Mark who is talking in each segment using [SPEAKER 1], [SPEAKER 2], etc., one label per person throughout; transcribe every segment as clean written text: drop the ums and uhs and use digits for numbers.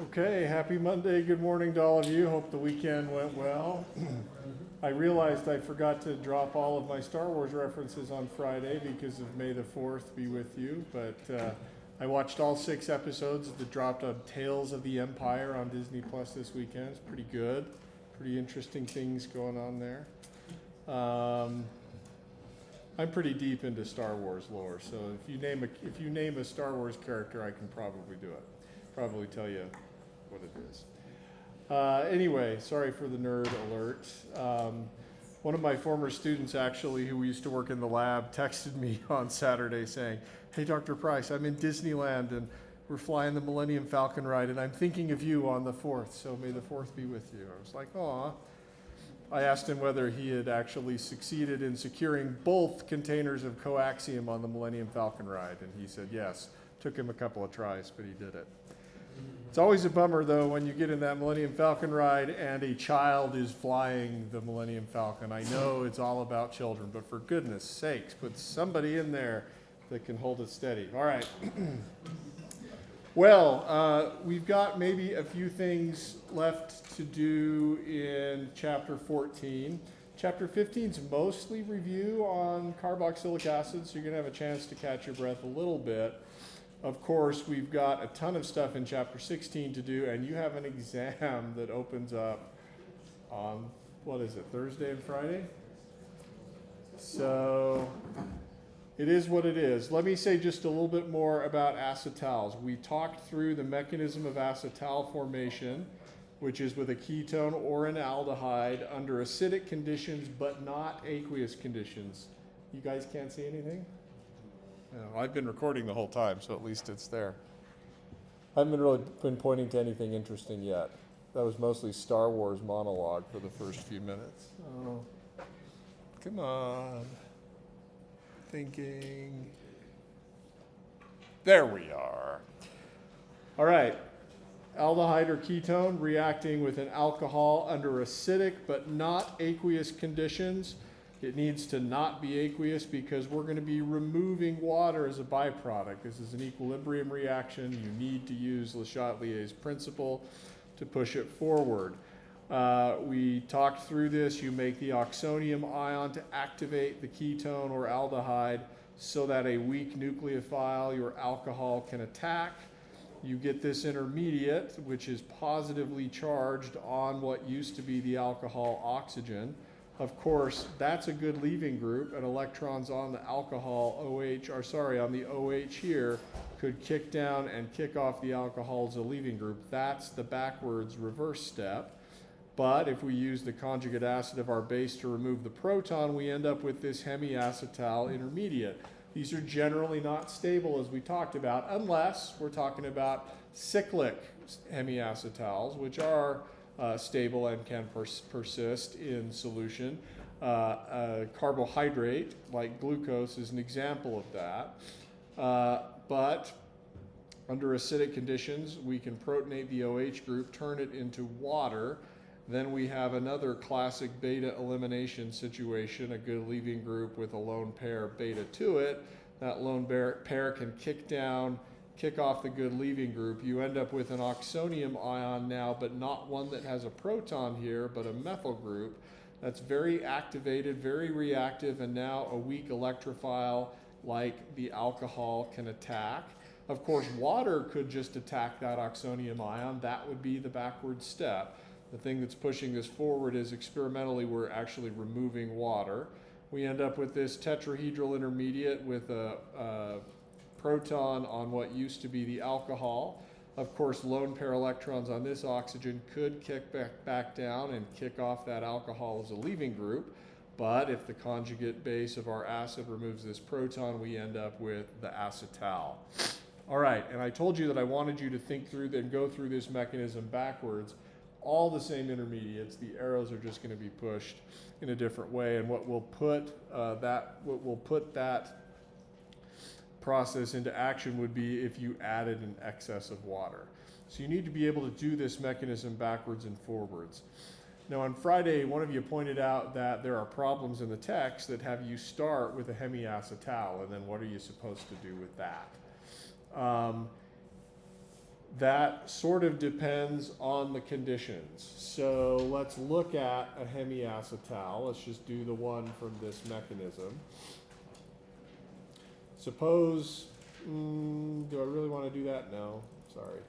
[SPEAKER 1] Okay, happy Monday. Good morning to all of you. Hope the weekend went well. I realized I forgot to drop all of my Star Wars references on Friday because of May the 4th be with you, but I watched all 6 episodes that dropped on Tales of the Empire on Disney Plus this weekend. It's pretty good. Pretty interesting things going on there. I'm pretty deep into Star Wars lore, so if you name a Star Wars character, I can probably do it. Probably tell you what it is. Anyway, sorry for the nerd alert. One of my former students, actually, who used to work in the lab, texted me on Saturday saying, "Hey, Dr. Price, I'm in Disneyland and we're flying the Millennium Falcon ride, and I'm thinking of you on the 4th, so may the 4th be with you." I was like, "Aw." I asked him whether he had actually succeeded in securing both containers of coaxium on the Millennium Falcon ride, and he said yes. Took him a couple of tries, but he did it. It's always a bummer, though, when you get in that Millennium Falcon ride and a child is flying the Millennium Falcon. I know it's all about children, but for goodness sakes, put somebody in there that can hold it steady. All right. Well, we've got maybe a few things left to do in Chapter 14. Chapter 15 is mostly review on carboxylic acid, so you're going to have a chance to catch your breath a little bit. Of course, we've got a ton of stuff in Chapter 16 to do, and you have an exam that opens up on, Thursday and Friday? So it is what it is. Let me say just a little bit more about acetals. We talked through the mechanism of acetal formation, which is with a ketone or an aldehyde under acidic conditions, but not aqueous conditions. You guys can't see anything? No, I've been recording the whole time, so at least it's there. I haven't really been pointing to anything interesting yet. That was mostly Star Wars monologue for the first few minutes. Oh, come on. Thinking. There we are. All right. Aldehyde or ketone reacting with an alcohol under acidic but not aqueous conditions. It needs to not be aqueous because we're going to be removing water as a byproduct. This is an equilibrium reaction. You need to use Le Chatelier's principle to push it forward. We talked through this. You make the oxonium ion to activate the ketone or aldehyde so that a weak nucleophile, your alcohol, can attack. You get this intermediate, which is positively charged on what used to be the alcohol oxygen. Of course, that's a good leaving group, and electrons on the alcohol on the OH here could kick down and kick off the alcohol as a leaving group. That's the backwards reverse step. But if we use the conjugate acid of our base to remove the proton, we end up with this hemiacetal intermediate. These are generally not stable, as we talked about, unless we're talking about cyclic hemiacetals, which are stable and can persist in solution. Carbohydrate, like glucose, is an example of that. But under acidic conditions, we can protonate the OH group, turn it into water. Then we have another classic beta elimination situation, a good leaving group with a lone pair beta to it. That lone pair can kick off the good leaving group. You end up with an oxonium ion now, but not one that has a proton here, but a methyl group that's very activated, very reactive, and now a weak electrophile like the alcohol can attack. Of course, water could just attack that oxonium ion. That would be the backward step. The thing that's pushing this forward is experimentally we're actually removing water. We end up with this tetrahedral intermediate with a proton on what used to be the alcohol. Of course, lone pair electrons on this oxygen could kick back down and kick off that alcohol as a leaving group. But if the conjugate base of our acid removes this proton, we end up with the acetal. All right, and I told you that I wanted you to think through and go through this mechanism backwards. All the same intermediates, the arrows are just going to be pushed in a different way, and what will put that process into action would be if you added an excess of water. So you need to be able to do this mechanism backwards and forwards. Now on Friday, one of you pointed out that there are problems in the text that have you start with a hemiacetal, and then what are you supposed to do with that? that sort of depends on the conditions. So let's look at a hemiacetal. Let's just do the one from this mechanism. Suppose, do I really want to do that? No, sorry.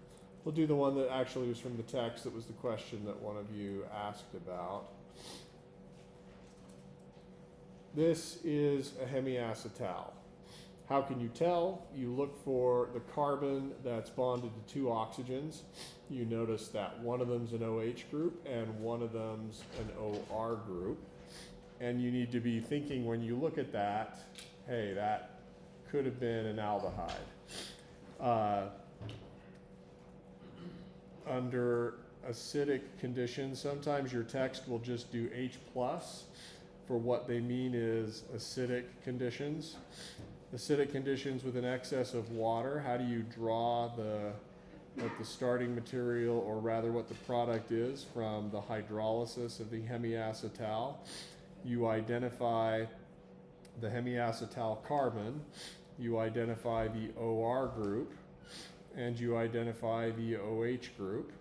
[SPEAKER 1] We'll do the one that actually was from the text that was the question that one of you asked about. This is a hemiacetal. How can you tell? You look for the carbon that's bonded to two oxygens. You notice that one of them's an OH group and one of them's an OR group. And you need to be thinking when you look at that, hey, that could have been an aldehyde. Under acidic conditions, sometimes your text will just do H+ for what they mean is acidic conditions. Acidic conditions with an excess of water, how do you draw what the starting material, or rather what the product is from the hydrolysis of the hemiacetal? You identify the hemiacetal carbon, you identify the OR group, and you identify the OH group.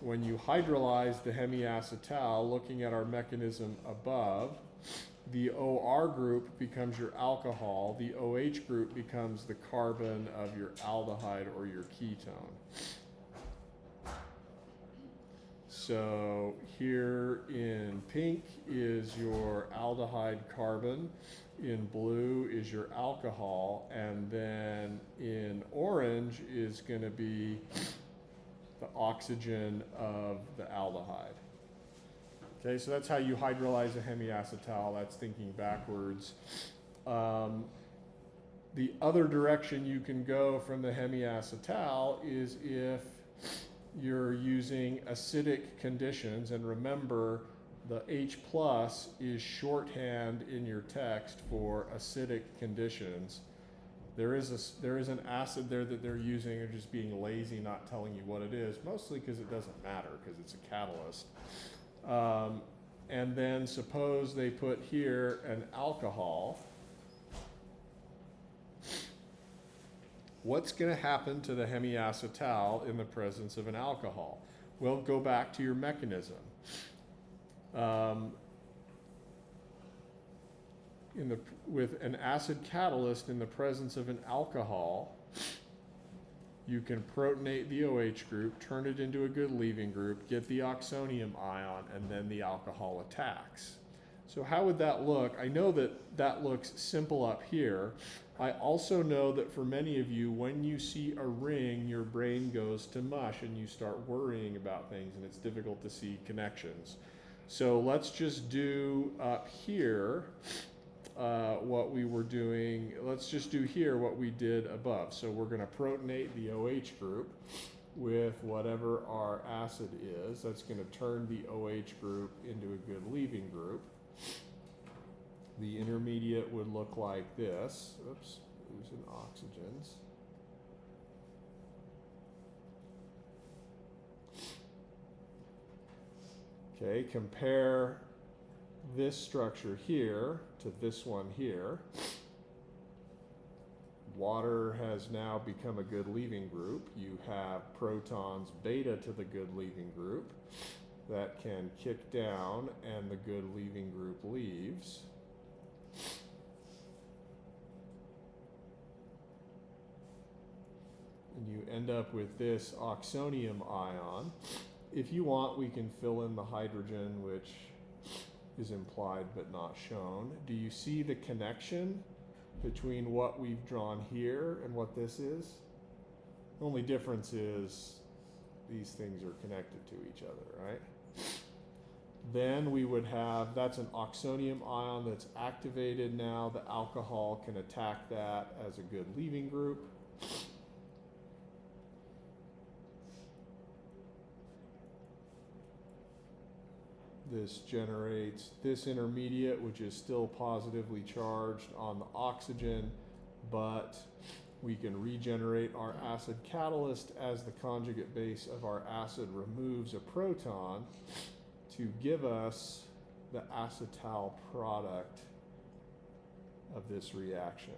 [SPEAKER 1] When you hydrolyze the hemiacetal, looking at our mechanism above, the OR group becomes your alcohol, the OH group becomes the carbon of your aldehyde or your ketone. So here in pink is your aldehyde carbon, in blue is your alcohol, and then in orange is going to be the oxygen of the aldehyde. Okay, so that's how you hydrolyze a hemiacetal. That's thinking backwards. The other direction you can go from the hemiacetal is if you're using acidic conditions, and remember the H+ is shorthand in your text for acidic conditions. There is an acid there that they're using, or just being lazy, not telling you what it is, mostly because it doesn't matter, because it's a catalyst. And then suppose they put here an alcohol. What's going to happen to the hemiacetal in the presence of an alcohol? Well, go back to your mechanism. With an acid catalyst in the presence of an alcohol, you can protonate the OH group, turn it into a good leaving group, get the oxonium ion, and then the alcohol attacks. So how would that look? I know that looks simple up here. I also know that for many of you, when you see a ring, your brain goes to mush and you start worrying about things, and it's difficult to see connections. So let's just do up here what we were doing. Let's just do here what we did above. So we're going to protonate the OH group with whatever our acid is. That's going to turn the OH group into a good leaving group. The intermediate would look like this. Oops, losing oxygens. Okay, compare this structure here to this one here. Water has now become a good leaving group. You have protons beta to the good leaving group that can kick down, and the good leaving group leaves. And you end up with this oxonium ion. If you want, we can fill in the hydrogen, which is implied but not shown. Do you see the connection between what we've drawn here and what this is? The only difference is these things are connected to each other, right? Then we would have, that's an oxonium ion that's activated now. The alcohol can attack that as a good leaving group. This generates this intermediate, which is still positively charged on the oxygen, but we can regenerate our acid catalyst as the conjugate base of our acid removes a proton to give us the acetal product of this reaction.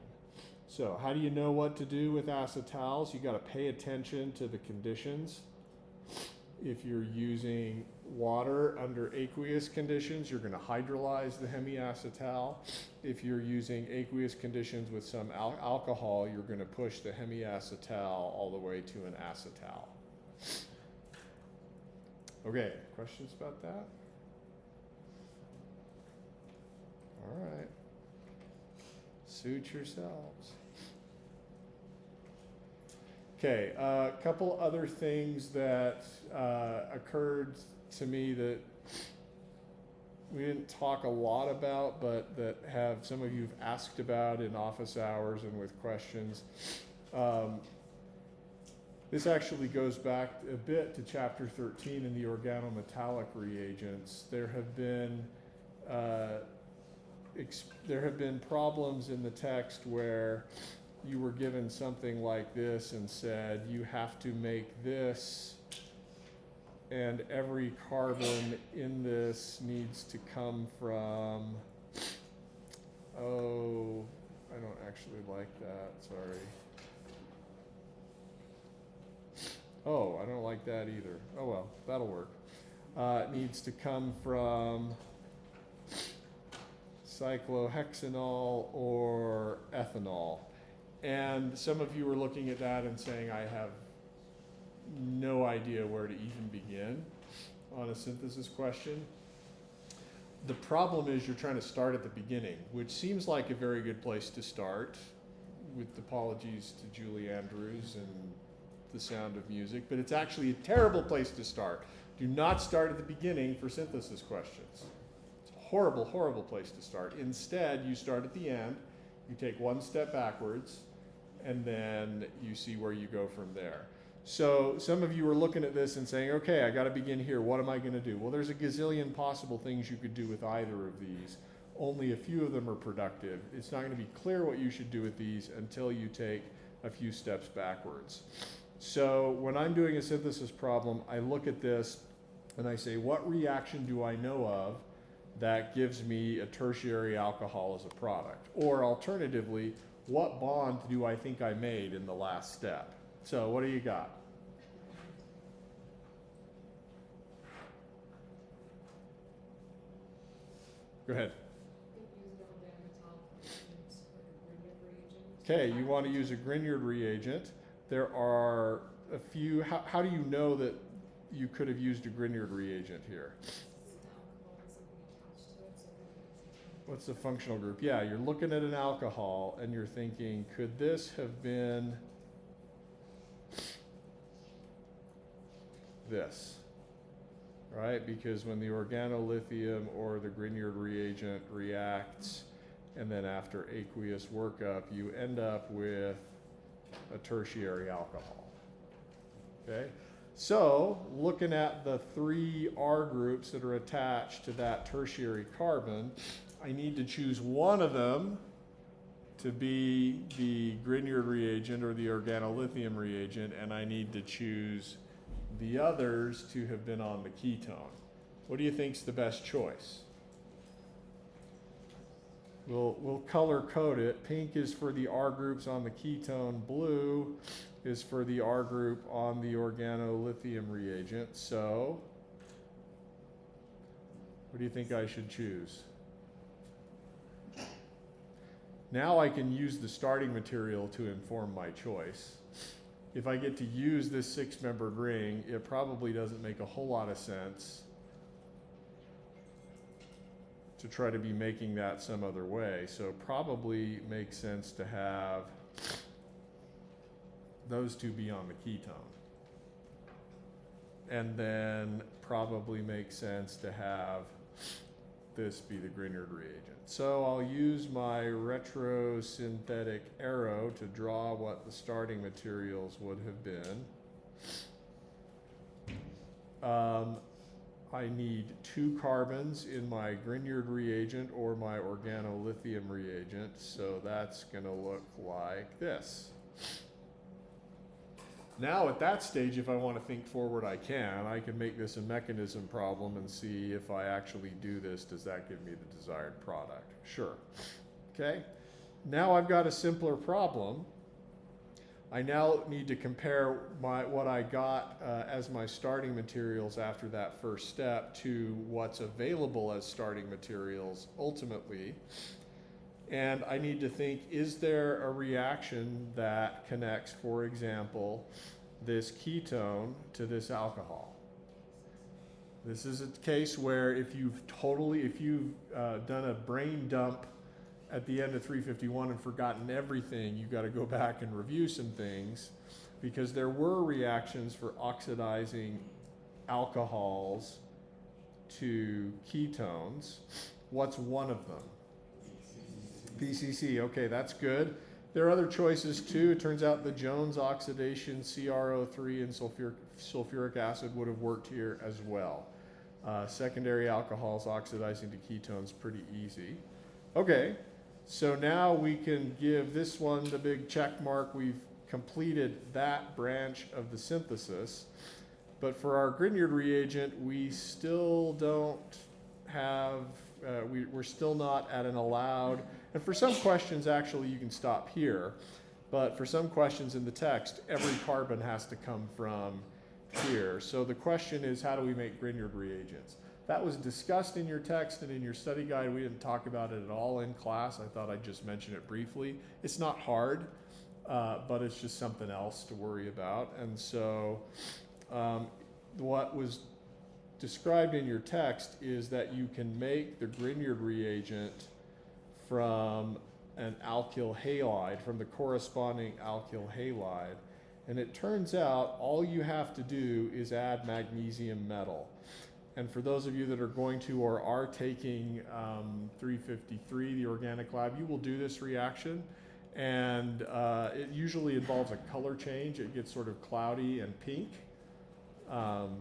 [SPEAKER 1] So how do you know what to do with acetals? You got to pay attention to the conditions. If you're using water under aqueous conditions, you're going to hydrolyze the hemiacetal. If you're using aqueous conditions with some alcohol, you're going to push the hemiacetal all the way to an acetal. Okay, questions about that? All right. Suit yourselves. Okay, a couple other things that occurred to me that we didn't talk a lot about, but that have some of you have asked about in office hours and with questions. This actually goes back a bit to chapter 13 in the organometallic reagents. There have been problems in the text where you were given something like this and said, you have to make this, and every carbon in this needs to come from, oh, I don't actually like that, sorry. Oh, I don't like that either. Oh well, that'll work. It needs to come from cyclohexanol or ethanol. And some of you are looking at that and saying, I have no idea where to even begin on a synthesis question. The problem is you're trying to start at the beginning, which seems like a very good place to start, with apologies to Julie Andrews and The Sound of Music, but it's actually a terrible place to start. Do not start at the beginning for synthesis questions. It's a horrible, horrible place to start. Instead, you start at the end, you take one step backwards, and then you see where you go from there. So some of you are looking at this and saying, okay, I got to begin here. What am I going to do? Well, there's a gazillion possible things you could do with either of these. Only a few of them are productive. It's not going to be clear what you should do with these until you take a few steps backwards. So when I'm doing a synthesis problem, I look at this and I say, what reaction do I know of that gives me a tertiary alcohol as a product? Or alternatively, what bond do I think I made in the last step? So what do you got? Go ahead. Okay, you want to use a Grignard reagent. There are a few, how do you know that you could have used a Grignard reagent here? What's the functional group? Yeah, you're looking at an alcohol and you're thinking, could this have been this? Right? Because when the organolithium or the Grignard reagent reacts, and then after aqueous workup, you end up with a tertiary alcohol. Okay? So, looking at the three R groups that are attached to that tertiary carbon, I need to choose one of them to be the Grignard reagent or the organolithium reagent, and I need to choose the others to have been on the ketone. What do you think's the best choice? We'll color code it. Pink is for the R groups on the ketone. Blue is for the R group on the organolithium reagent. So, what do you think I should choose? Now I can use the starting material to inform my choice. If I get to use this six-membered ring, it probably doesn't make a whole lot of sense to try to be making that some other way. So probably makes sense to have those two be on the ketone. And then probably makes sense to have this be the Grignard reagent. So I'll use my retrosynthetic arrow to draw what the starting materials would have been. I need 2 carbons in my Grignard reagent or my organolithium reagent, so that's going to look like this. Now at that stage, if I want to think forward, I can. I can make this a mechanism problem and see if I actually do this, does that give me the desired product? Sure. Okay? Now I've got a simpler problem. I now need to compare what I got as my starting materials after that first step to what's available as starting materials ultimately. And I need to think, is there a reaction that connects, for example, this ketone to this alcohol? This is a case where if you've done a brain dump at the end of 351 and forgotten everything, you've got to go back and review some things, because there were reactions for oxidizing alcohols to ketones. What's one of them? PCC. Okay, that's good. There are other choices too. It turns out the Jones oxidation, CrO3 and sulfuric acid would have worked here as well. Secondary alcohols oxidizing to ketones, pretty easy. Okay, so now we can give this one the big check mark. We've completed that branch of the synthesis. But for our Grignard reagent, we still don't have, we're still not at an allowed, and for some questions actually you can stop here, but for some questions in the text, every carbon has to come from here. So the question is, how do we make Grignard reagents? That was discussed in your text and in your study guide. We didn't talk about it at all in class. I thought I'd just mention it briefly. It's not hard, but it's just something else to worry about. And so what was described in your text is that you can make the Grignard reagent from an alkyl halide, from the corresponding alkyl halide. And it turns out all you have to do is add magnesium metal. And for those of you that are going to or are taking 353, the organic lab, you will do this reaction. And it usually involves a color change. It gets sort of cloudy and pink,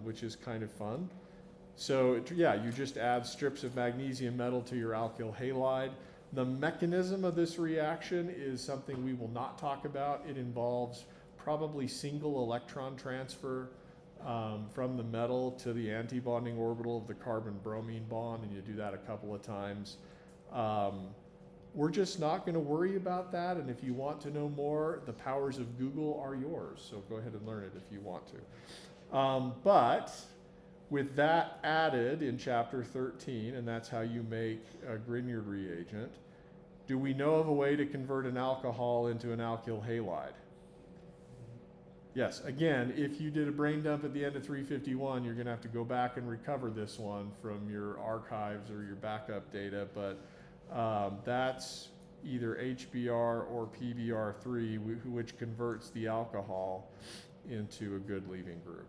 [SPEAKER 1] which is kind of fun. So yeah, you just add strips of magnesium metal to your alkyl halide. The mechanism of this reaction is something we will not talk about. It involves probably single electron transfer from the metal to the antibonding orbital of the carbon-bromine bond, and you do that a couple of times. We're just not going to worry about that, and if you want to know more, the powers of Google are yours, so go ahead and learn it if you want to. But with that added in chapter 13, and that's how you make a Grignard reagent, do we know of a way to convert an alcohol into an alkyl halide? Yes, again, if you did a brain dump at the end of 351, you're going to have to go back and recover this one from your archives or your backup data, but that's either HBr or PBr3, which converts the alcohol into a good leaving group.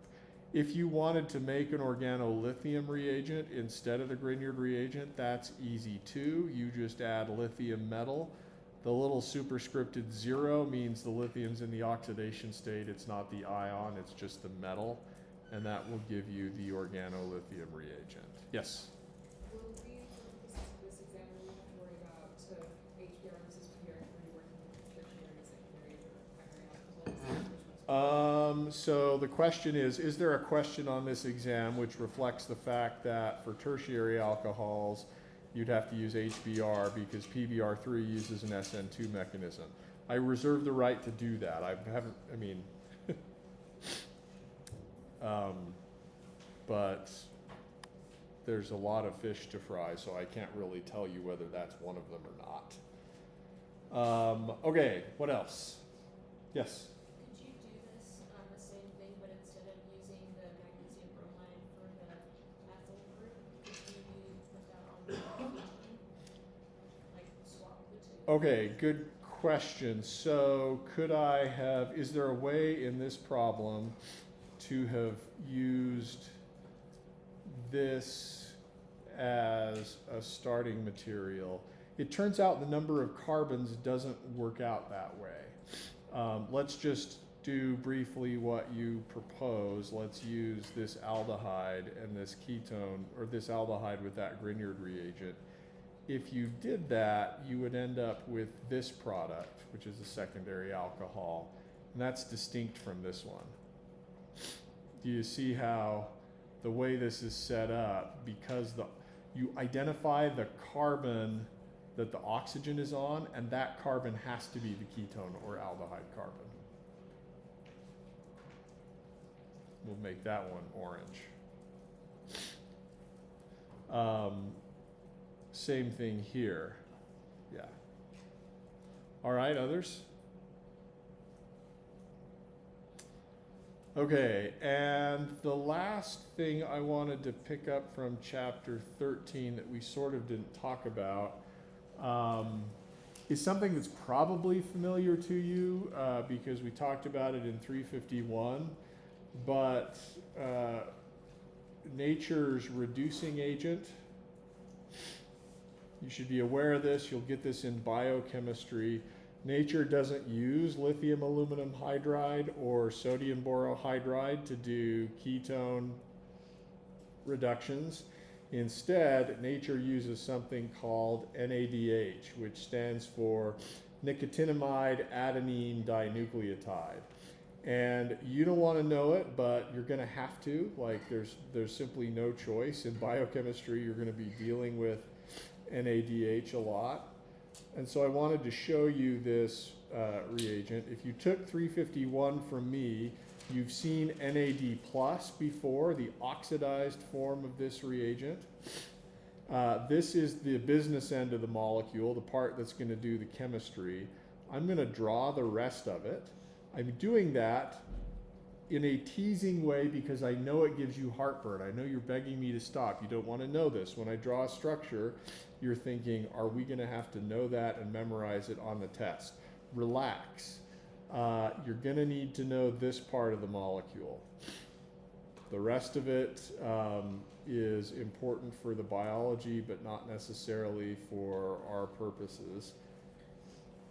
[SPEAKER 1] If you wanted to make an organolithium reagent instead of the Grignard reagent, that's easy too. You just add lithium metal. The little superscripted 0 means the lithium's in the oxidation state. It's not the ion, it's just the metal. And that will give you the organolithium reagent. Yes?
[SPEAKER 2] Will we, for this example, we have to worry about HBr versus PBr3 working with tertiary and secondary or primary alcohols?
[SPEAKER 1] So the question is there a question on this exam which reflects the fact that for tertiary alcohols, you'd have to use HBr because PBr3 uses an SN2 mechanism. I reserve the right to do that. But there's a lot of fish to fry, so I can't really tell you whether that's one of them or not. Okay, what else? Yes?
[SPEAKER 3] Could you do this the same thing, but instead of using the magnesium bromide for the methyl group, could you put that on the ketone? Like swap the two?
[SPEAKER 1] Okay, good question. So could I have, is there a way in this problem to have used this as a starting material? It turns out the number of carbons doesn't work out that way. Let's just do briefly what you propose. Let's use this aldehyde and this ketone, or this aldehyde with that Grignard reagent. If you did that, you would end up with this product, which is a secondary alcohol, and that's distinct from this one. Do you see how the way this is set up, because you identify the carbon that the oxygen is on, and that carbon has to be the ketone or aldehyde carbon. We'll make that one orange. Same thing here. Yeah. All right, others? Okay, and the last thing I wanted to pick up from chapter 13 that we sort of didn't talk about is something that's probably familiar to you because we talked about it in 351, but nature's reducing agent. You should be aware of this. You'll get this in biochemistry. Nature doesn't use lithium aluminum hydride or sodium borohydride to do ketone reductions. Instead, nature uses something called NADH, which stands for nicotinamide adenine dinucleotide. And you don't want to know it, but you're going to have to. Like, there's simply no choice. In biochemistry, you're going to be dealing with NADH a lot. And so I wanted to show you this reagent. If you took 351 from me, you've seen NAD plus before, the oxidized form of this reagent. This is the business end of the molecule, the part that's going to do the chemistry. I'm going to draw the rest of it. I'm doing that in a teasing way because I know it gives you heartburn. I know you're begging me to stop. You don't want to know this. When I draw a structure, you're thinking, are we going to have to know that and memorize it on the test? Relax. You're going to need to know this part of the molecule. The rest of it is important for the biology, but not necessarily for our purposes.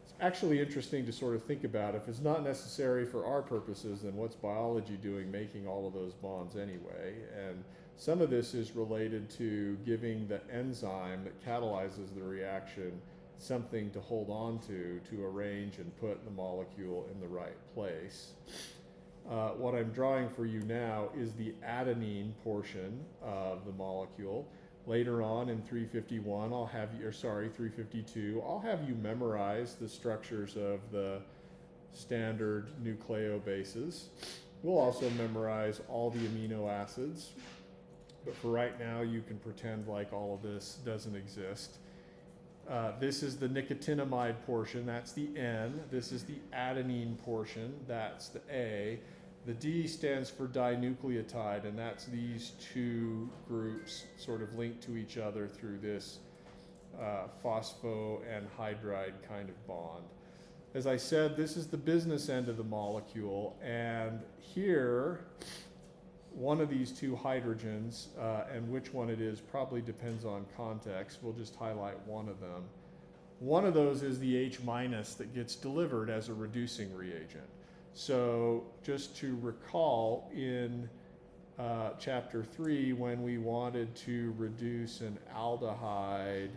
[SPEAKER 1] It's actually interesting to sort of think about. If it's not necessary for our purposes, then what's biology doing making all of those bonds anyway? And some of this is related to giving the enzyme that catalyzes the reaction something to hold on to arrange and put the molecule in the right place. What I'm drawing for you now is the adenine portion of the molecule. Later on in 351, 352, I'll have you memorize the structures of the standard nucleobases. We'll also memorize all the amino acids, but for right now, you can pretend like all of this doesn't exist. This is the nicotinamide portion, that's the N. This is the adenine portion, that's the A. The D stands for dinucleotide, and that's these two groups sort of linked to each other through this phospho and hydride kind of bond. As I said, this is the business end of the molecule, and here, one of these two hydrogens, and which one it is probably depends on context. We'll just highlight one of them. One of those is the H- that gets delivered as a reducing reagent. So just to recall, in chapter 3, when we wanted to reduce an aldehyde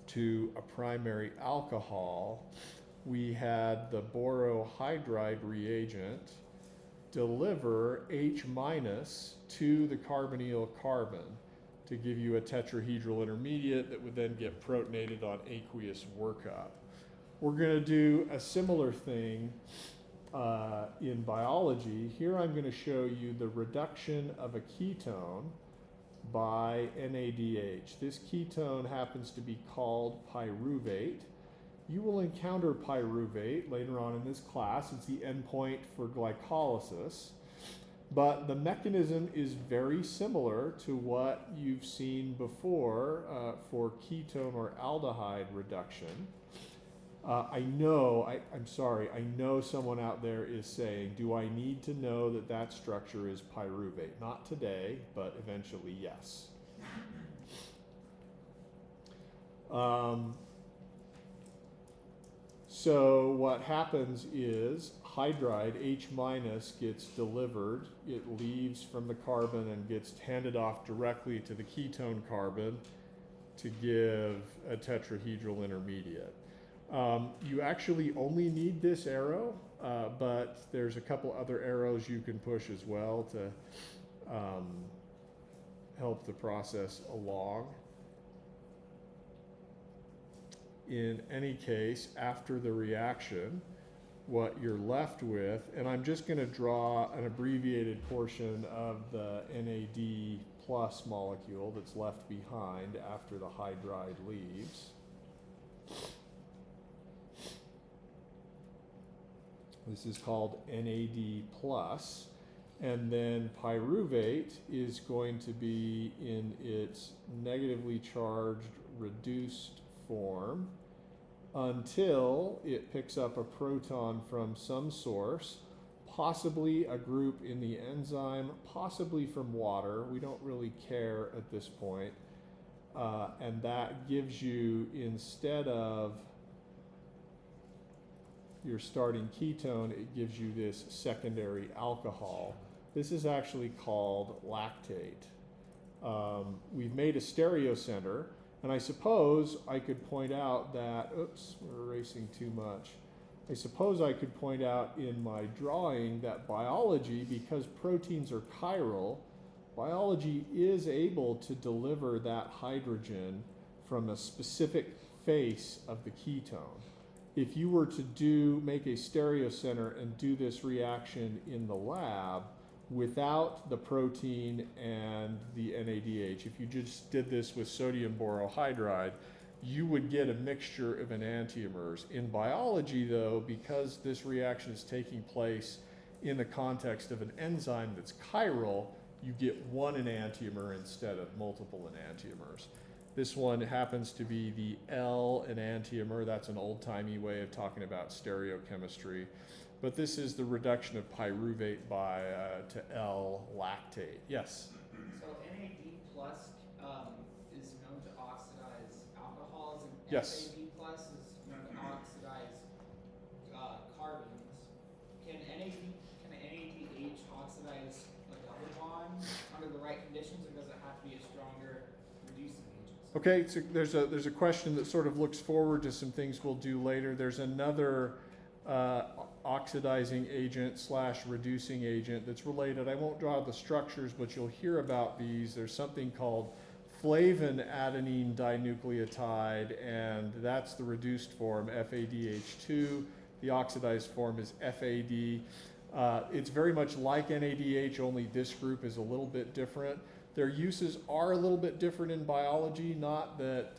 [SPEAKER 1] to a primary alcohol, we had the borohydride reagent deliver H- to the carbonyl carbon to give you a tetrahedral intermediate that would then get protonated on aqueous workup. We're going to do a similar thing in biology. Here I'm going to show you the reduction of a ketone by NADH. This ketone happens to be called pyruvate. You will encounter pyruvate later on in this class. It's the endpoint for glycolysis. But the mechanism is very similar to what you've seen before for ketone or aldehyde reduction. I know someone out there is saying, do I need to know that that structure is pyruvate? Not today, but eventually, yes. So what happens is hydride, H- gets delivered. It leaves from the carbon and gets handed off directly to the ketone carbon to give a tetrahedral intermediate. You actually only need this arrow, but there's a couple other arrows you can push as well to help the process along. in any case, after the reaction, what you're left with, and I'm just going to draw an abbreviated portion of the NAD plus molecule that's left behind after the hydride leaves. This is called NAD plus, and then pyruvate is going to be in its negatively charged reduced form until it picks up a proton from some source, possibly a group in the enzyme, possibly from water. We don't really care at this point. And that gives you, instead of your starting ketone, it gives you this secondary alcohol. This is actually called lactate. We've made a stereocenter, and I suppose I could point out that, oops, we're erasing too much. I suppose I could point out in my drawing that biology, because proteins are chiral, biology is able to deliver that hydrogen from a specific face of the ketone. If you were to make a stereocenter and do this reaction in the lab without the protein and the NADH, if you just did this with sodium borohydride, you would get a mixture of enantiomers. In biology, though, because this reaction is taking place in the context of an enzyme that's chiral, you get one enantiomer instead of multiple enantiomers. This one happens to be the L enantiomer. That's an old-timey way of talking about stereochemistry. But this is the reduction of pyruvate to L-lactate. Yes?
[SPEAKER 4] So NAD plus is known to oxidize alcohols, and
[SPEAKER 1] Yes.
[SPEAKER 4] FAD plus is known to oxidize carbons. Can NADH oxidize a double bond under the right conditions, or does it have to be a stronger reducing agent?
[SPEAKER 1] Okay, so there's a question that sort of looks forward to some things we'll do later. There's another oxidizing agent / reducing agent that's related. I won't draw the structures, but you'll hear about these. There's something called flavin adenine dinucleotide, and that's the reduced form, FADH2. The oxidized form is FAD. It's very much like NADH, only this group is a little bit different. Their uses are a little bit different in biology, not that,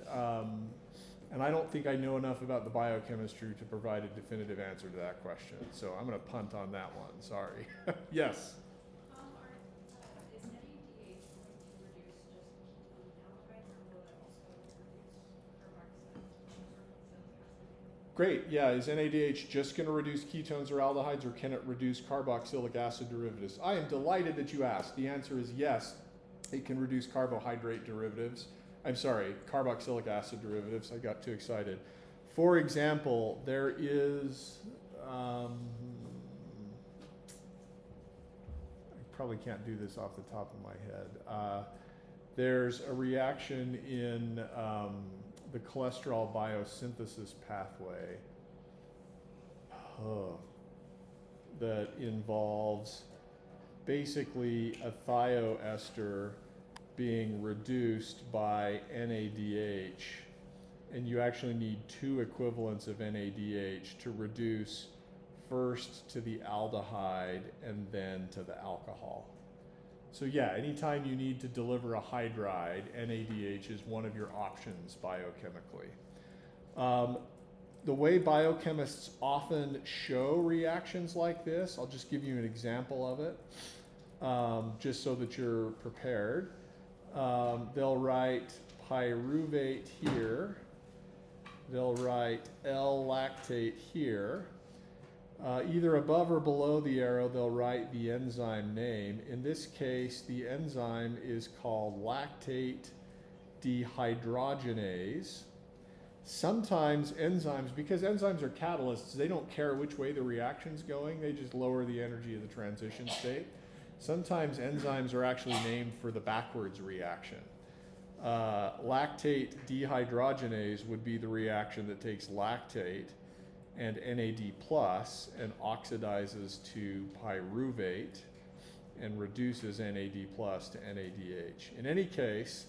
[SPEAKER 1] and I don't think I know enough about the biochemistry to provide a definitive answer to that question. So I'm going to punt on that one. Sorry. Yes?
[SPEAKER 3] Is NADH going to reduce just ketone aldehydes, or will it also reduce carboxylic acid?
[SPEAKER 1] Great. Yeah. Is NADH just going to reduce ketones or aldehydes, or can it reduce carboxylic acid derivatives? I am delighted that you asked. The answer is yes. It can reduce carbohydrate derivatives. I'm sorry, carboxylic acid derivatives. I got too excited. For example, there is, I probably can't do this off the top of my head. There's a reaction in the cholesterol biosynthesis pathway that involves basically a thioester being reduced by NADH, and you actually need two equivalents of NADH to reduce first to the aldehyde and then to the alcohol. So yeah, anytime you need to deliver a hydride, NADH is one of your options biochemically. The way biochemists often show reactions like this, I'll just give you an example of it, just so that you're prepared. They'll write pyruvate here. They'll write L-lactate here. Either above or below the arrow, they'll write the enzyme name. In this case, the enzyme is called lactate dehydrogenase. Sometimes enzymes, because enzymes are catalysts, they don't care which way the reaction's going, they just lower the energy of the transition state. Sometimes enzymes are actually named for the backwards reaction. Lactate dehydrogenase would be the reaction that takes lactate and NAD plus and oxidizes to pyruvate and reduces NAD plus to NADH. In any case,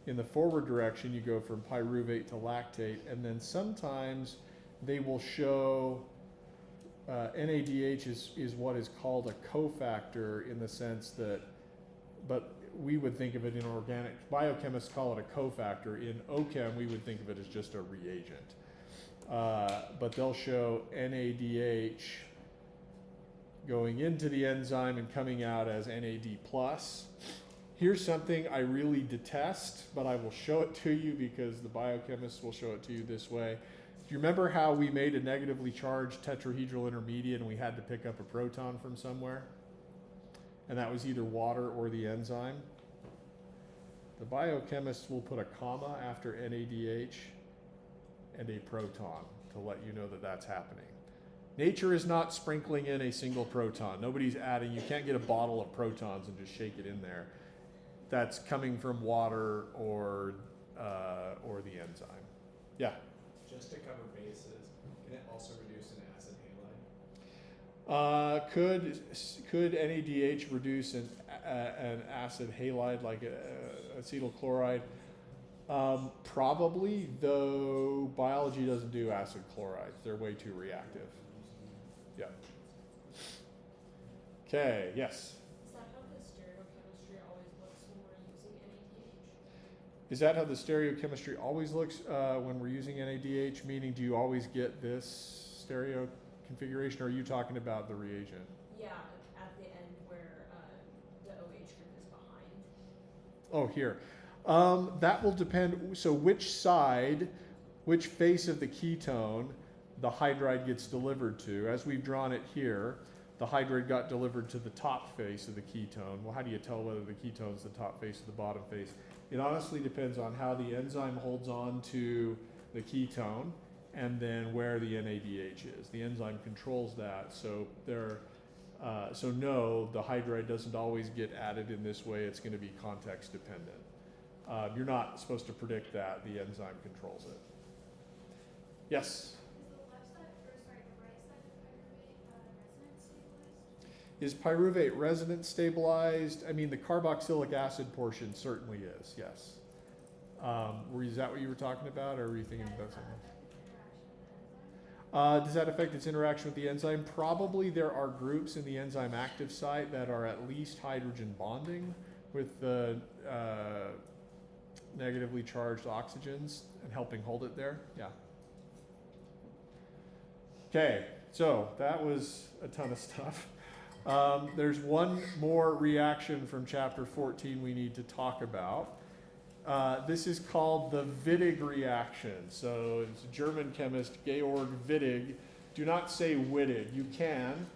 [SPEAKER 1] In the forward direction, you go from pyruvate to lactate, and then sometimes they will show NADH is what is called a cofactor in the sense that, but we would think of it in organic, biochemists call it a cofactor. In OChem, we would think of it as just a reagent. But they'll show NADH going into the enzyme and coming out as NAD+. Here's something I really detest, but I will show it to you because the biochemists will show it to you this way. Do you remember how we made a negatively charged tetrahedral intermediate and we had to pick up a proton from somewhere? And that was either water or the enzyme. The biochemists will put a comma after NADH and a proton to let you know that that's happening. Nature is not sprinkling in a single proton. Nobody's adding, you can't get a bottle of protons and just shake it in there. That's coming from water or the enzyme. Yeah?
[SPEAKER 5] Just to cover bases, can it also reduce an acid halide?
[SPEAKER 1] Could NADH reduce an acid halide like acetyl chloride? Probably, though biology doesn't do acid chlorides. They're way too reactive. Yeah. Okay, yes.
[SPEAKER 3] Is that how the stereochemistry always looks when we're using NADH?
[SPEAKER 1] Is that how the stereochemistry always looks when we're using NADH? Meaning, do you always get this stereo configuration, or are you talking about the reagent?
[SPEAKER 3] Yeah, at the end where the OH group is behind.
[SPEAKER 1] Oh, here. That will depend. So which side, which face of the ketone the hydride gets delivered to. As we've drawn it here, the hydride got delivered to the top face of the ketone. Well, how do you tell whether the ketone's the top face or the bottom face? It honestly depends on how the enzyme holds on to the ketone and then where the NADH is. The enzyme controls that. So no, the hydride doesn't always get added in this way. It's going to be context dependent. You're not supposed to predict that. The enzyme controls it. Yes? Is pyruvate resonance stabilized? I mean, the carboxylic acid portion certainly is, yes. Is that what you were talking about, or were you thinking about something? Does that affect its interaction with the enzyme? Probably. There are groups in the enzyme active site that are at least hydrogen bonding with the negatively charged oxygens and helping hold it there. Yeah. Okay, so that was a ton of stuff. There's one more reaction from chapter 14 we need to talk about. This is called the Wittig reaction. So it's a German chemist, Georg Wittig. Do not say Wittig. You can,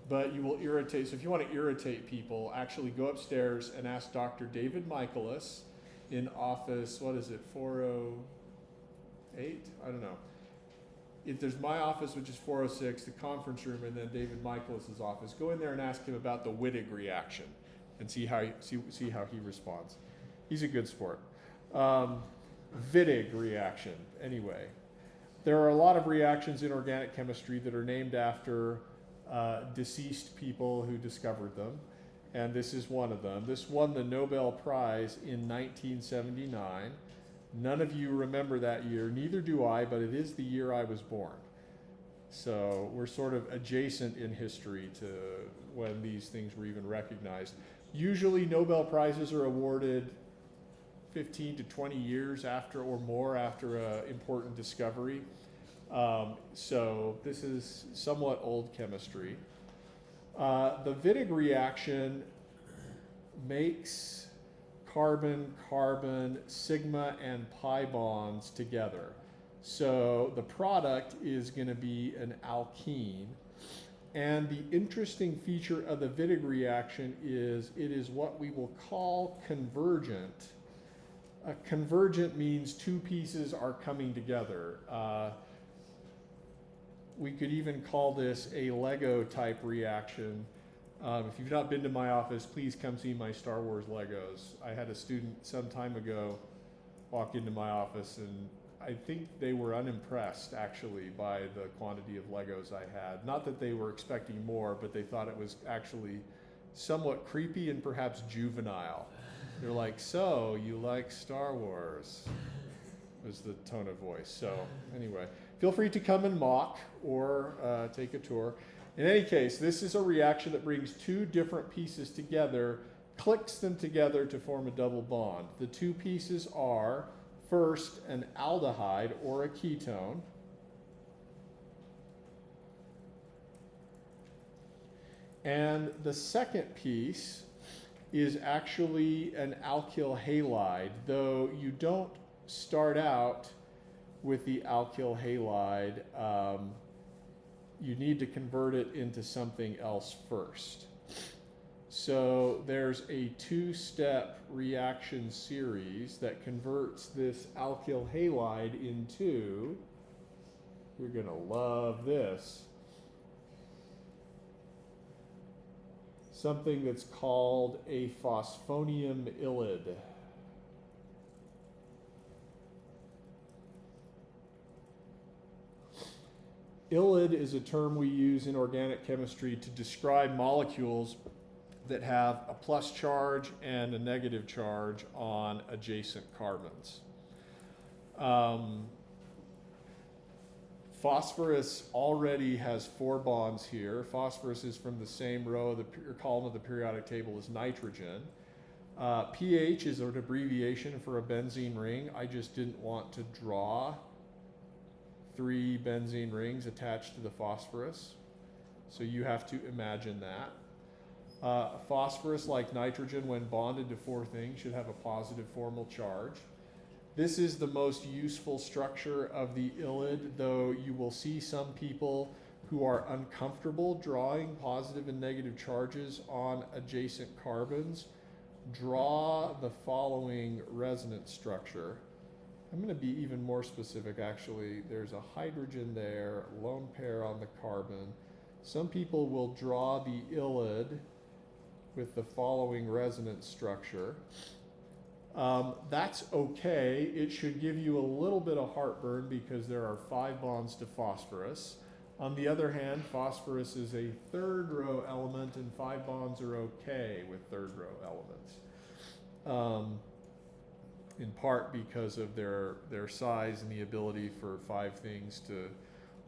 [SPEAKER 1] but you will irritate. So if you want to irritate people, actually go upstairs and ask Dr. David Michaelis in office, what is it, 408? I don't know. If there's my office, which is 406, the conference room, and then David Michaelis' office, go in there and ask him about the Wittig reaction and see how he responds. He's a good sport. Wittig reaction, anyway. There are a lot of reactions in organic chemistry that are named after deceased people who discovered them, and this is one of them. This won the Nobel Prize in 1979. None of you remember that year, neither do I, but it is the year I was born. So we're sort of adjacent in history to when these things were even recognized. Usually Nobel Prizes are awarded 15 to 20 years after or more after an important discovery. So this is somewhat old chemistry. The Wittig reaction makes carbon-carbon sigma and pi bonds together. So the product is going to be an alkene. And the interesting feature of the Wittig reaction is it is what we will call convergent. Convergent means two pieces are coming together. We could even call this a Lego type reaction. If you've not been to my office, please come see my Star Wars Legos. I had a student some time ago walk into my office, and I think they were unimpressed actually by the quantity of Legos I had. Not that they were expecting more, but they thought it was actually somewhat creepy and perhaps juvenile. They're like, so you like Star Wars? Was the tone of voice. So anyway, feel free to come and mock or take a tour. In any case, this is a reaction that brings two different pieces together, clicks them together to form a double bond. The two pieces are, first, an aldehyde or a ketone, and the second piece is actually an alkyl halide, though you don't start out with the alkyl halide. You need to convert it into something else first. So there's a two-step reaction series that converts this alkyl halide into, you're going to love this, something that's called a phosphonium ylide. Ylide is a term we use in organic chemistry to describe molecules that have a plus charge and a negative charge on adjacent carbons. Phosphorus already has 4 bonds here. Phosphorus is from the same row of the column of the periodic table as nitrogen. pH is an abbreviation for a benzene ring. I just didn't want to draw 3 benzene rings attached to the phosphorus. So you have to imagine that. Phosphorus, like nitrogen, when bonded to 4 things, should have a positive formal charge. This is the most useful structure of the ylide, though you will see some people who are uncomfortable drawing positive and negative charges on adjacent carbons. Draw the following resonance structure. I'm going to be even more specific, actually. There's a hydrogen there, lone pair on the carbon. Some people will draw the ylide with the following resonance structure. That's okay. It should give you a little bit of heartburn because there are 5 bonds to phosphorus. On the other hand, phosphorus is a 3rd row element, and 5 bonds are okay with 3rd row elements. In part because of their size and the ability for 5 things to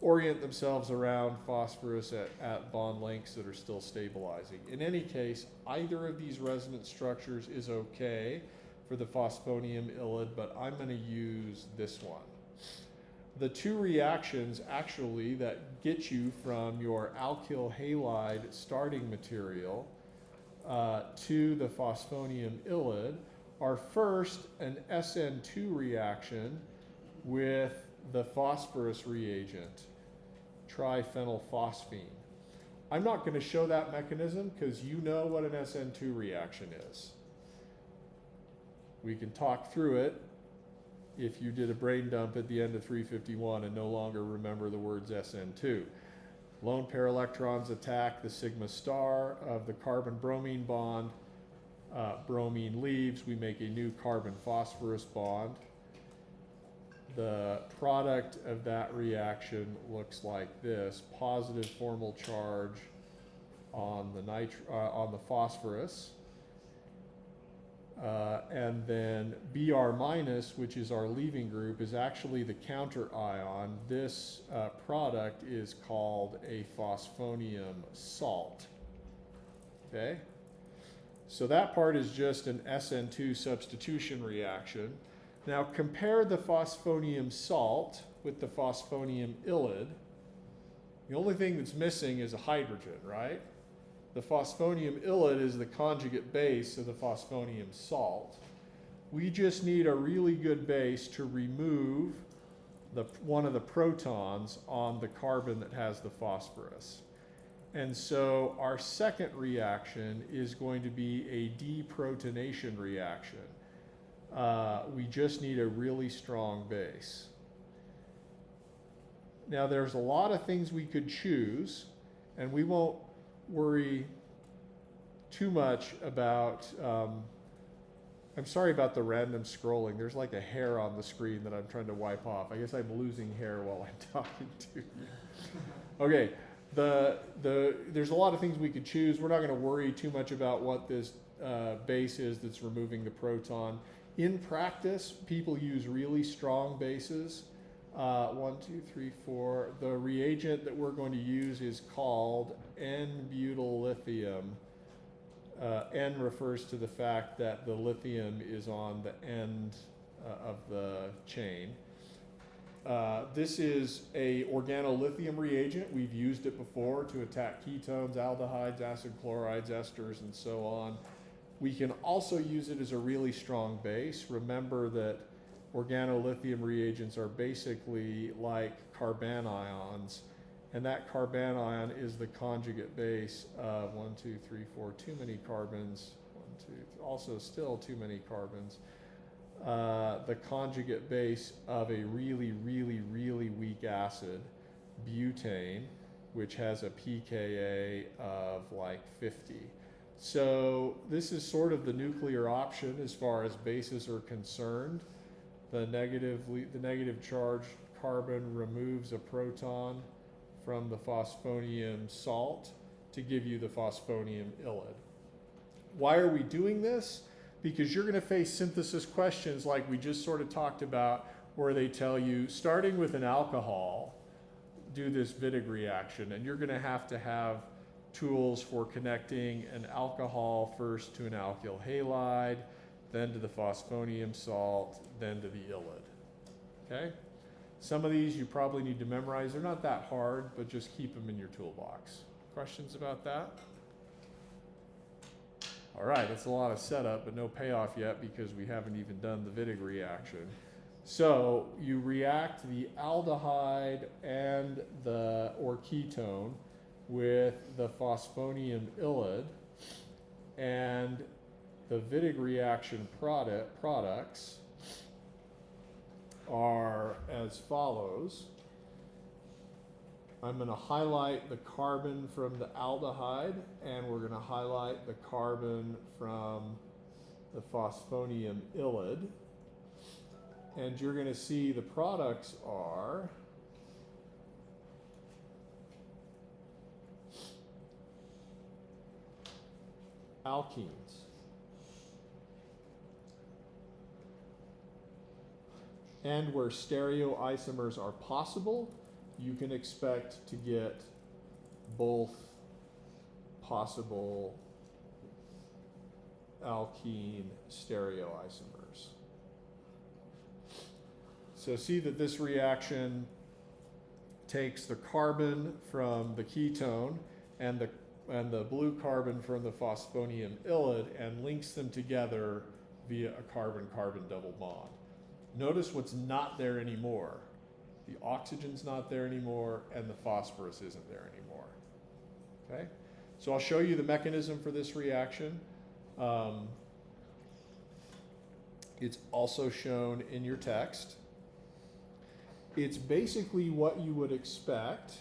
[SPEAKER 1] orient themselves around phosphorus at bond lengths that are still stabilizing. In any case, either of these resonance structures is okay for the phosphonium ylide, but I'm going to use this one. The 2 reactions actually that get you from your alkyl halide starting material to the phosphonium ylide are, first, an SN2 reaction with the phosphorus reagent, triphenylphosphine. I'm not going to show that mechanism because you know what an SN2 reaction is. We can talk through it if you did a brain dump at the end of 351 and no longer remember the words SN2. Lone pair electrons attack the sigma star of the carbon-bromine bond. Bromine leaves, we make a new carbon-phosphorus bond. The product of that reaction looks like this: positive formal charge on the phosphorus, and then Br minus, which is our leaving group, is actually the counter ion. This product is called a phosphonium salt. Okay? So that part is just an SN2 substitution reaction. Now compare the phosphonium salt with the phosphonium ylide. The only thing that's missing is a hydrogen, right? The phosphonium ylide is the conjugate base of the phosphonium salt. We just need a really good base to remove one of the protons on the carbon that has the phosphorus. And so our second reaction is going to be a deprotonation reaction. We just need a really strong base. Now there's a lot of things we could choose, and we won't worry too much about, I'm sorry about the random scrolling. There's like a hair on the screen that I'm trying to wipe off. I guess I'm losing hair while I'm talking to you. Okay. there's a lot of things we could choose. We're not going to worry too much about what this base is that's removing the proton. In practice, people use really strong bases. 1, 2, 3, 4. The reagent that we're going to use is called N-butyl lithium. N refers to the fact that the lithium is on the end of the chain. This is a organolithium reagent. We've used it before to attack ketones, aldehydes, acid chlorides, esters, and so on. We can also use it as a really strong base. Remember that organolithium reagents are basically like carbanions, and that carbanion is the conjugate base of 1, 2, 3, 4, too many carbons, 1, 2, also still too many carbons. The conjugate base of a really, really, really weak acid, butane, which has a pKa of like 50. So this is sort of the nuclear option as far as bases are concerned. The negative charged carbon removes a proton from the phosphonium salt to give you the phosphonium ylide. Why are we doing this? Because you're going to face synthesis questions like we just sort of talked about, where they tell you, starting with an alcohol, do this Wittig reaction, and you're going to have tools for connecting an alcohol first to an alkyl halide, then to the phosphonium salt, then to the ylide. Okay? Some of these you probably need to memorize. They're not that hard, but just keep them in your toolbox. Questions about that? All right, that's a lot of setup, but no payoff yet because we haven't even done the Wittig reaction. So you react the aldehyde and or ketone with the phosphonium ylide, and the Wittig reaction products are as follows. I'm going to highlight the carbon from the aldehyde, and we're going to highlight the carbon from the phosphonium ylide. And you're going to see the products are alkenes. And where stereoisomers are possible, you can expect to get both possible alkene stereoisomers. So see that this reaction takes the carbon from the ketone and the blue carbon from the phosphonium ylide and links them together via a carbon-carbon double bond. Notice what's not there anymore. The oxygen's not there anymore, and the phosphorus isn't there anymore. Okay? So I'll show you the mechanism for this reaction. It's also shown in your text. It's basically what you would expect,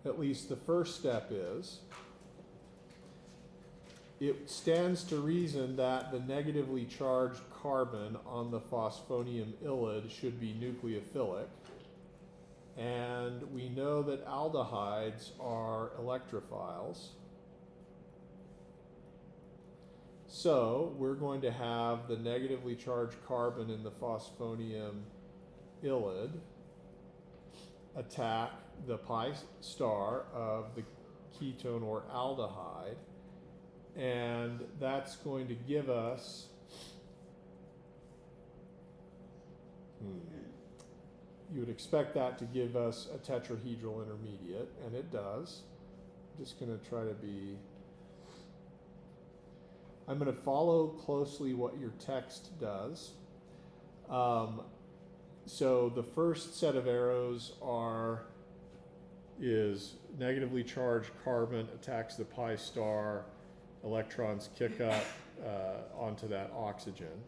[SPEAKER 1] at least the first step is. It stands to reason that the negatively charged carbon on the phosphonium ylide should be nucleophilic. And we know that aldehydes are electrophiles. So we're going to have the negatively charged carbon in the phosphonium ylide attack the pi star of the ketone or aldehyde. And that's going to give us, you would expect that to give us a tetrahedral intermediate, and it does. I'm just going to try to be, I'm going to follow closely what your text does. So the first set of arrows is negatively charged carbon attacks the pi star, electrons kick up onto that oxygen.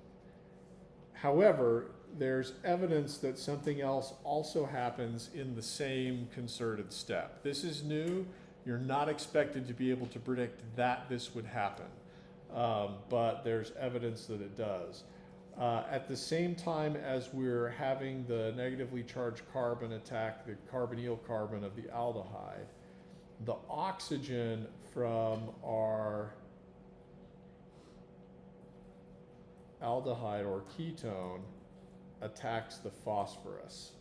[SPEAKER 1] However, there's evidence that something else also happens in the same concerted step. This is new. You're not expected to be able to predict that this would happen, but there's evidence that it does. At the same time as we're having the negatively charged carbon attack the carbonyl carbon of the aldehyde, the oxygen from our aldehyde or ketone attacks the phosphorus.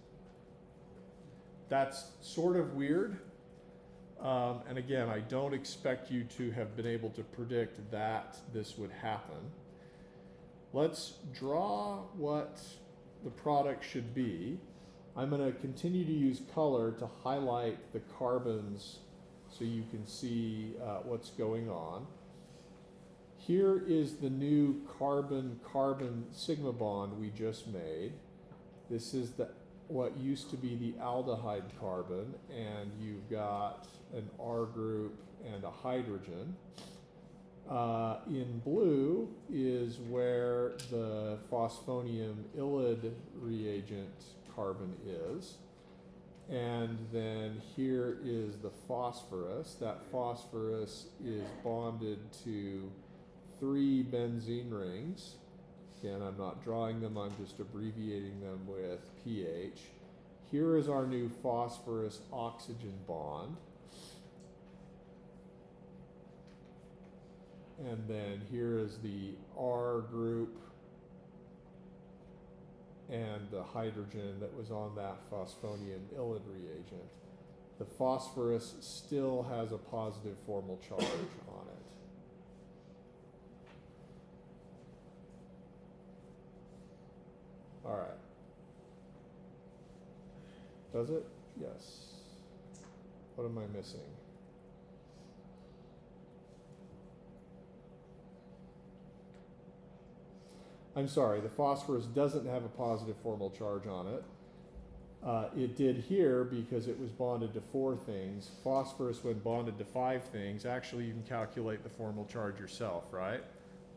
[SPEAKER 1] That's sort of weird. And again, I don't expect you to have been able to predict that this would happen. Let's draw what the product should be. I'm going to continue to use color to highlight the carbons so you can see what's going on. Here is the new carbon-carbon sigma bond we just made. This is what used to be the aldehyde carbon, and you've got an R group and a hydrogen. In blue is where the phosphonium ylide reagent carbon is. And then here is the phosphorus. That phosphorus is bonded to 3 benzene rings. Again, I'm not drawing them, I'm just abbreviating them with pH. Here is our new phosphorus oxygen bond. And then here is the R group and the hydrogen that was on that phosphonium ylide reagent. The phosphorus still has a positive formal charge on it. All right. Does it? Yes. What am I missing? I'm sorry, the phosphorus doesn't have a positive formal charge on it. It did here because it was bonded to 4 things. Phosphorus, when bonded to 5 things, actually you can calculate the formal charge yourself, right?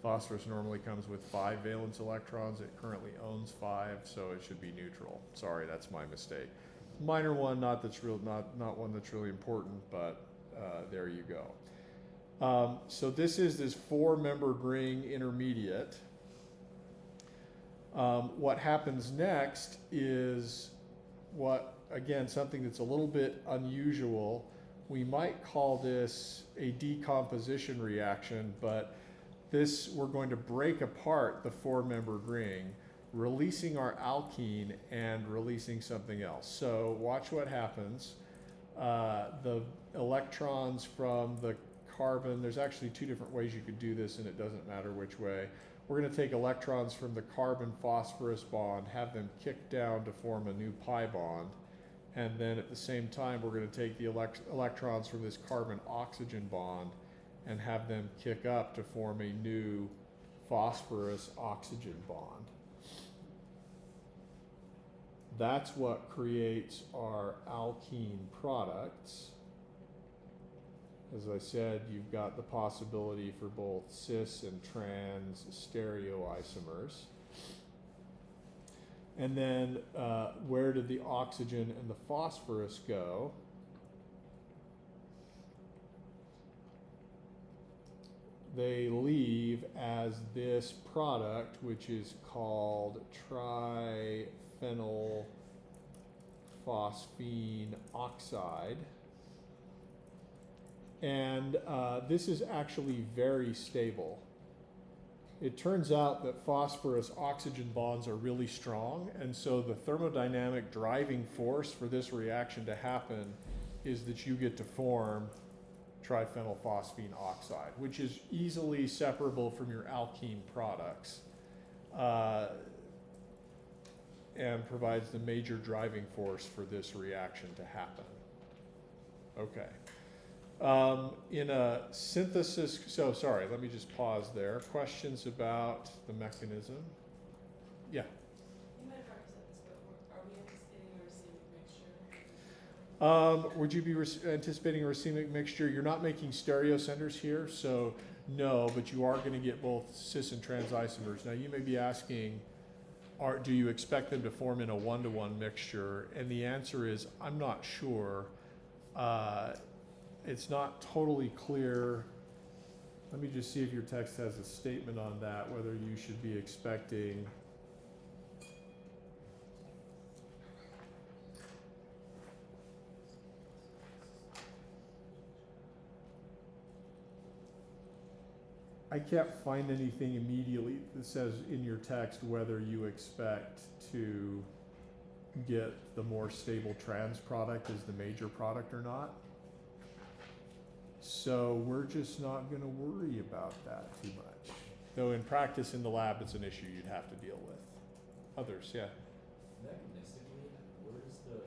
[SPEAKER 1] Phosphorus normally comes with 5 valence electrons. It currently owns 5, so it should be neutral. Sorry, that's my mistake. Minor one, not one that's really important, but there you go. So this is this 4-membered ring intermediate. What happens next is something that's a little bit unusual. We might call this a decomposition reaction, but we're going to break apart the 4-membered ring, releasing our alkene and releasing something else. So watch what happens. The electrons from the carbon, there's actually 2 different ways you could do this, and it doesn't matter which way. We're going to take electrons from the carbon-phosphorus bond, have them kick down to form a new pi bond, and then at the same time we're going to take the electrons from this carbon-oxygen bond and have them kick up to form a new phosphorus-oxygen bond. That's what creates our alkene products. As I said, you've got the possibility for both cis and trans stereoisomers. And then where did the oxygen and the phosphorus go? They leave as this product, which is called triphenylphosphine oxide. And this is actually very stable. It turns out that phosphorus-oxygen bonds are really strong, and so the thermodynamic driving force for this reaction to happen is that you get to form triphenylphosphine oxide, which is easily separable from your alkene products and provides the major driving force for this reaction to happen. Okay. In a synthesis, so sorry, let me just pause there. Questions about the mechanism? Yeah.
[SPEAKER 2] You might have already said this, but are we anticipating a racemic mixture?
[SPEAKER 1] Would you be anticipating a racemic mixture? You're not making stereo centers here, so no, but you are going to get both cis and trans isomers. Now you may be asking, do you expect them to form in a 1-to-1 mixture? And the answer is, I'm not sure. It's not totally clear. Let me just see if your text has a statement on that, whether you should be expecting I can't find anything immediately that says in your text whether you expect to get the more stable trans product as the major product or not. So we're just not gonna worry about that too much. Though in practice in the lab, it's an issue you'd have to deal with. Others, yeah.
[SPEAKER 5] Mechanistically, where's the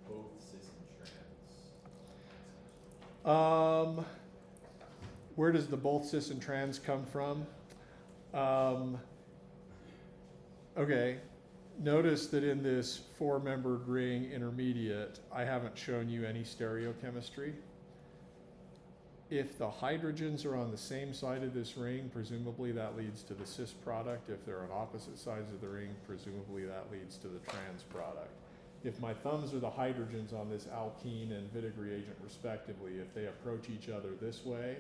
[SPEAKER 5] both cis and trans?
[SPEAKER 1] Where does the both cis and trans come from? Okay, notice that in this 4-membered ring intermediate, I haven't shown you any stereochemistry. If the hydrogens are on the same side of this ring, presumably that leads to the cis product. If they're on opposite sides of the ring, presumably that leads to the trans product. If my thumbs are the hydrogens on this alkene and Wittig reagent respectively, if they approach each other this way,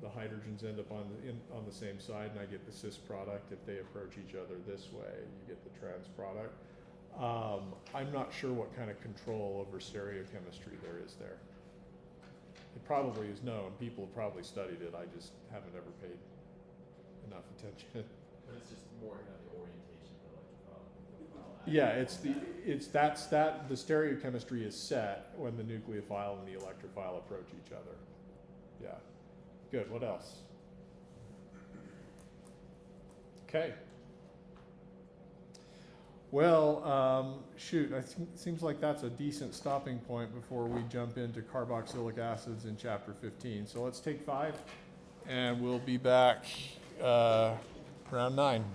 [SPEAKER 1] the hydrogens end up on the same side and I get the cis product. If they approach each other this way, you get the trans product. I'm not sure what kind of control over stereochemistry there is there. It probably is known. People have probably studied it. I just haven't ever paid enough attention.
[SPEAKER 5] But it's just more kind of the orientation of the electrophile.
[SPEAKER 1] Yeah, the stereochemistry is set when the nucleophile and the electrophile approach each other. Yeah. Good. What else? Okay. Well, shoot, it seems like that's a decent stopping point before we jump into carboxylic acids in chapter 15. So let's take 5, and we'll be back around 9.